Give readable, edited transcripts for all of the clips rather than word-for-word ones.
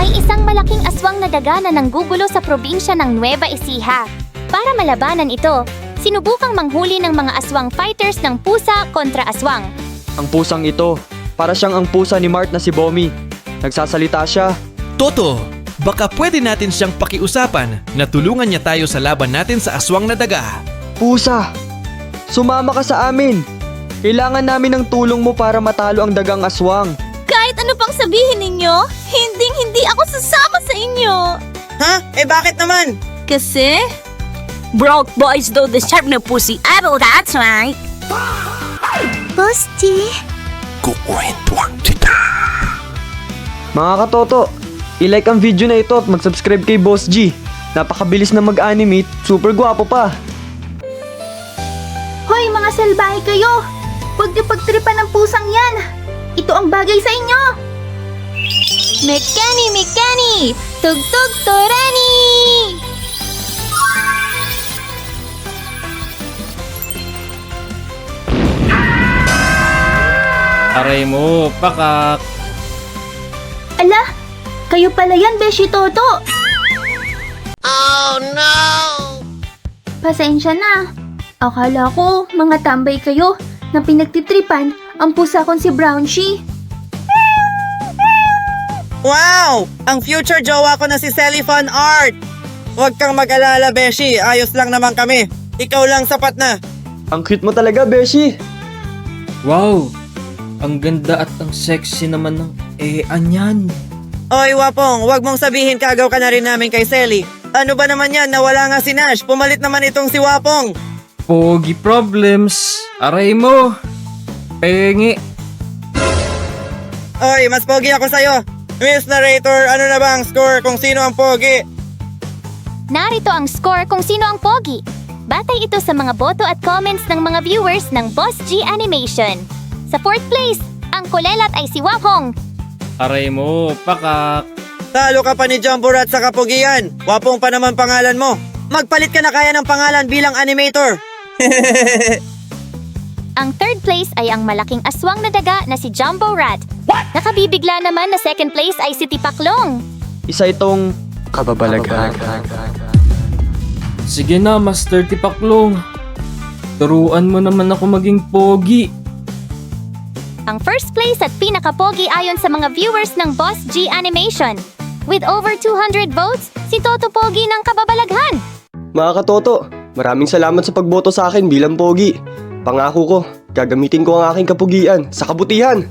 May isang malaking aswang na daga na nanggugulo sa probinsya ng Nueva Ecija. Para malabanan ito, sinubukang manghuli ng mga aswang fighters ng pusa kontra aswang. Ang pusang ito, para siyang ang pusa ni Mart na si Bomi. Nagsasalita siya. Toto, baka pwede natin siyang pakiusapan na tulungan niya tayo sa laban natin sa aswang na daga. Pusa, sumama ka sa amin. Kailangan namin ng tulong mo para matalo ang dagang aswang. Kahit ano pang sabihin ninyo, hindi ako sasama sa inyo. Ha? Bakit naman? Kasi? Broke boys don't deserve no pussy apple, that's right. Boss G? Mga katoto, i-like ang video na ito at mag-subscribe kay Boss G. Napakabilis na mag-animate, super gwapo pa. Hoy mga salbahe kayo! Huwag niyo pagtripan ng pusang yan! Ito ang bagay sa inyo! Mekani! Tugtog Torani! Aray mo, pakak. Ala! Kayo pala yan, Beshi Toto! Oh no! Pasensya na. Akala ko mga tambay kayo na pinagtitripan ang pusa kong si Brownshie. Wow! Ang future jowa ko na si Sally Fun Art! Huwag kang mag-alala, Beshi. Ayos lang naman kami. Ikaw lang sapat na. Ang cute mo talaga, Beshi. Wow! Ang ganda at ang sexy naman ng anyan. Oy, Wapong, huwag mong sabihin kagaw ka na rin namin kay Sally. Ano ba naman yan? Nawala nga si Nash. Pumalit naman itong si Wapong. Pogi problems. Aray mo. Pengi. Oy, mas pogi ako sa'yo. Miss Narrator, ano na ba ang score kung sino ang pogi? Narito ang score kung sino ang pogi. Batay ito sa mga boto at comments ng mga viewers ng Boss G Animation. Sa 4th place, ang kulelat ay si Wapong. Aray mo, pakak. Talo ka pa ni Jumbo Rat sa kapugian. Wapong pa naman pangalan mo. Magpalit ka na kaya ng pangalan bilang animator. Ang 3rd place ay ang malaking aswang na daga na si Jumbo Rat. Nakabibigla naman na 2nd place ay si Tipaklong. Isa itong kababalaghan. Sige na, Master Tipaklong. Turuan mo naman ako maging pogi. Ang 1st place at pinakapogi ayon sa mga viewers ng Boss G Animation. With over 200 votes, si Toto Pogi ng Kababalaghan. Mga katoto, maraming salamat sa pagboto sa akin bilang pogi. Pangako ko, gagamitin ko ang aking kapugian sa kabutihan.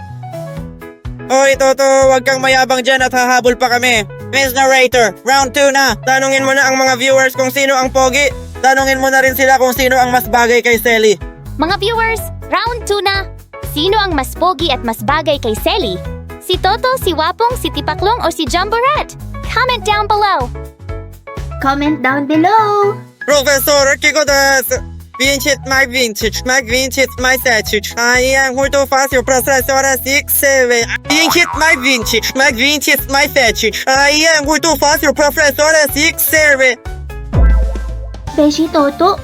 Oy, Toto, huwag kang mayabang dyan at hahabol pa kami. Miss Narrator, round 2 na. Tanungin mo na ang mga viewers kung sino ang pogi. Tanungin mo na rin sila kung sino ang mas bagay kay Sally. Mga viewers, round 2 na. Sino ang mas pogi at mas bagay kay Selly? Si Toto, si Wapong, si Tipaklong o si Jumbo Rat? Comment down below. Comment down below! Professor Kiko desu. Vintage my vintage my statue. Ayan, muito fácil, processora 67. Vintage my statue. Ayan, muito fácil, professora 67. Beshi Toto,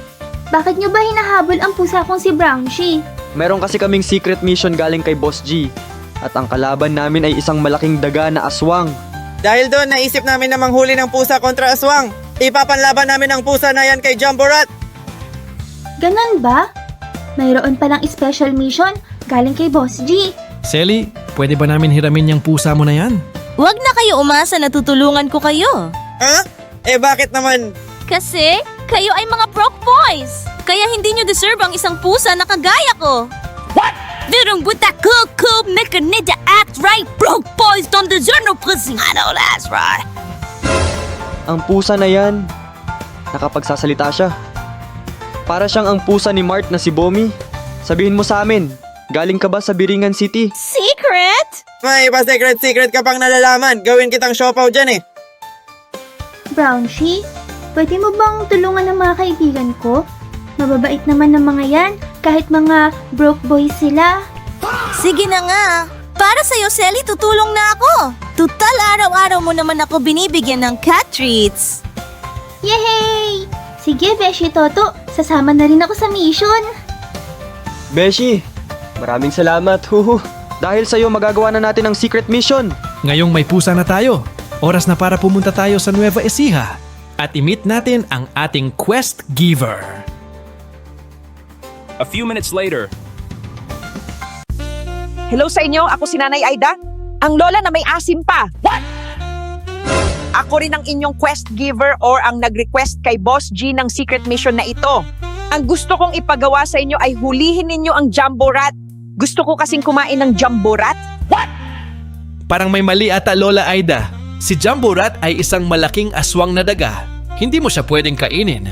bakit nyo ba hinahabol ang pusa kong si Brownshie? Meron kasi kaming secret mission galing kay Boss G. At ang kalaban namin ay isang malaking daga na aswang. Dahil doon, naisip namin na manghuli ng pusa kontra aswang. Ipapanlaban namin ang pusa na yan kay Jumbo Rat. Ganon ba? Mayroon palang special mission galing kay Boss G. Sally, pwede ba namin hiramin yung pusa mo na yan? Huwag na kayo umasa na tutulungan ko kayo. Ha? Bakit naman? Kasi kayo ay mga broke boys. Kaya hindi nyo deserve ang isang pusa na kagaya ko. What? Dirong buta cool, make a ninja act right. Broke boys don't deserve no pussy. I know that's right. Ang pusa na yan, nakapagsasalita siya. Para siyang ang pusa ni Mart na si Bomi. Sabihin mo sa amin, galing ka ba sa Biringan City? Secret? May pa-secret ka pang nalalaman. Gawin kitang siopaw dyan eh. Brownshie, pwede mo bang tulungan ng mga kaibigan ko? Mababait naman ng mga yan, kahit mga broke boys sila. Sige na nga. Para sa'yo, Selly, tutulong na ako. Tutal, araw-araw mo naman ako binibigyan ng cat treats. Yehey! Sige, Beshi Toto, sasama na rin ako sa mission. Beshi, maraming salamat. Dahil sa'yo magagawa na natin ang secret mission. Ngayong may pusa na tayo, oras na para pumunta tayo sa Nueva Ecija at i-meet natin ang ating quest giver. A few minutes later. Hello sa inyo, ako si Nanay Aida. Ang lola na may asim pa. What? Ako rin ang inyong quest giver or ang nag-request kay Boss G ng secret mission na ito. Ang gusto kong ipagawa sa inyo ay hulihin ninyo ang Jumbo Rat. Gusto ko kasing kumain ng Jumbo Rat. What? Parang may mali ata, Lola Aida. Si Jumbo Rat ay isang malaking aswang na daga. Hindi mo siya pwedeng kainin.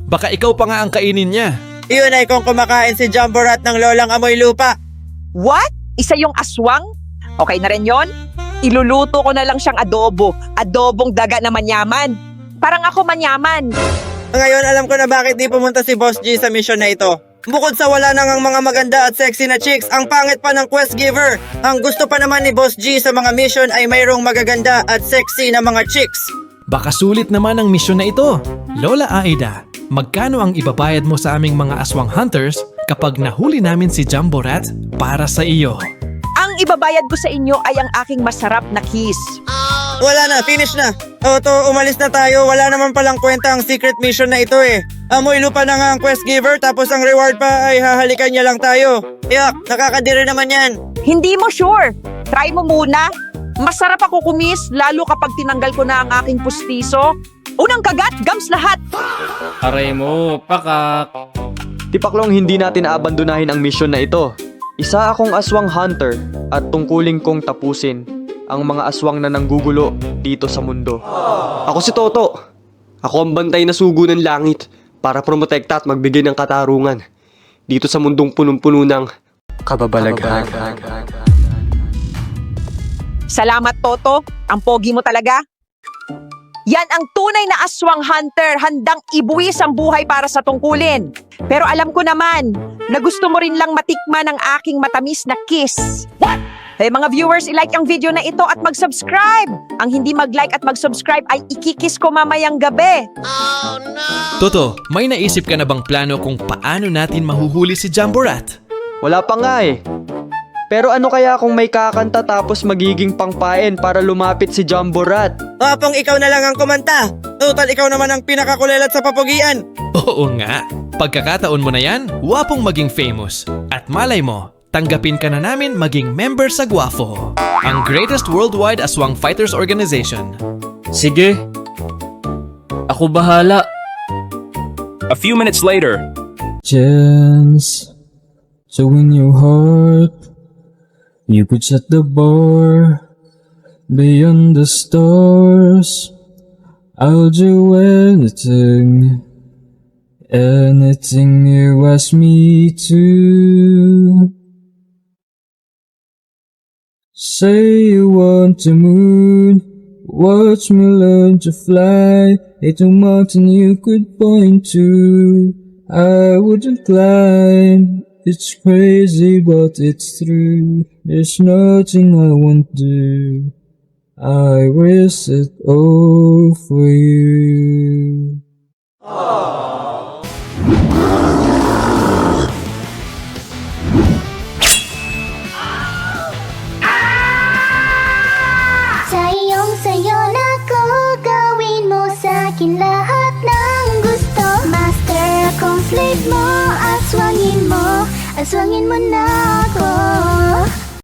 Baka ikaw pa nga ang kainin niya. Iyon ay kung kumakain si Jumbo Rat ng lolang amoy lupa. What? Isa yung aswang? Okay na rin yon? Iluluto ko na lang siyang adobo. Adobong daga na manyaman. Parang ako manyaman. Ngayon alam ko na bakit di pumunta si Boss G sa mission na ito. Bukod sa wala nang ang mga maganda at sexy na chicks, ang pangit pa ng quest giver. Ang gusto pa naman ni Boss G sa mga mission ay mayroong magaganda at sexy na mga chicks. Baka sulit naman ang misyon na ito. Lola Aida, magkano ang ibabayad mo sa aming mga aswang hunters kapag nahuli namin si Jumbo Rat para sa iyo? Ang ibabayad ko sa inyo ay ang aking masarap na kiss. Wala na, finish na. Oto, umalis na tayo. Wala naman palang kwenta ang secret mission na ito eh. Amoy lupa na nga ang quest giver tapos ang reward pa ay hahalikan niya lang tayo. Yak, nakakadiri naman yan. Hindi mo sure. Try mo muna. Masarap ako kumis lalo kapag tinanggal ko na ang aking pustiso. Unang kagat, gums lahat. Aray mo, pakak. Tipaklong hindi natin aabandonahin ang mission na ito. Isa akong aswang hunter at tungkulin kong tapusin ang mga aswang na nanggugulo dito sa mundo. Ako si Toto. Ako ang bantay na sugo ng langit para promotekta at magbigay ng katarungan dito sa mundong punong-puno ng kababalaghan. Salamat, Toto. Ang pogi mo talaga. Yan ang tunay na aswang hunter, handang ibuwis ang buhay para sa tungkulin. Pero alam ko naman na gusto mo rin lang matikman ang aking matamis na kiss. What? Hey mga viewers, i-like ang video na ito at mag-subscribe. Ang hindi mag-like at mag-subscribe ay ikikiss ko mamayang gabi. Toto, may naisip ka na bang plano kung paano natin mahuhuli si Jumbo Rat? Wala pa nga eh. Pero ano kaya kung may kakanta tapos magiging pangpain para lumapit si Jumbo Rat? Wapong ikaw na lang ang kumanta. Total ikaw naman ang pinakakulelat sa papugian. Oo nga. Pagkakataon mo na yan, wapong maging famous. At malay mo, tanggapin ka na namin maging member sa Guafo, ang greatest worldwide aswang fighters organization. Sige. Ako bahala. A few minutes later. Chance. So in your heart, you could set the bar beyond the stars. I'll do anything, anything you ask me to. Say you want the moon, watch me learn to fly. It's a mountain you could point to, I wouldn't climb. It's crazy but it's true. There's nothing I won't do. I risk it all for you. Sayong-sayo na ko, gawin mo sa'kin lahat ng gusto. Master akong slave mo, aswangin mo na ako.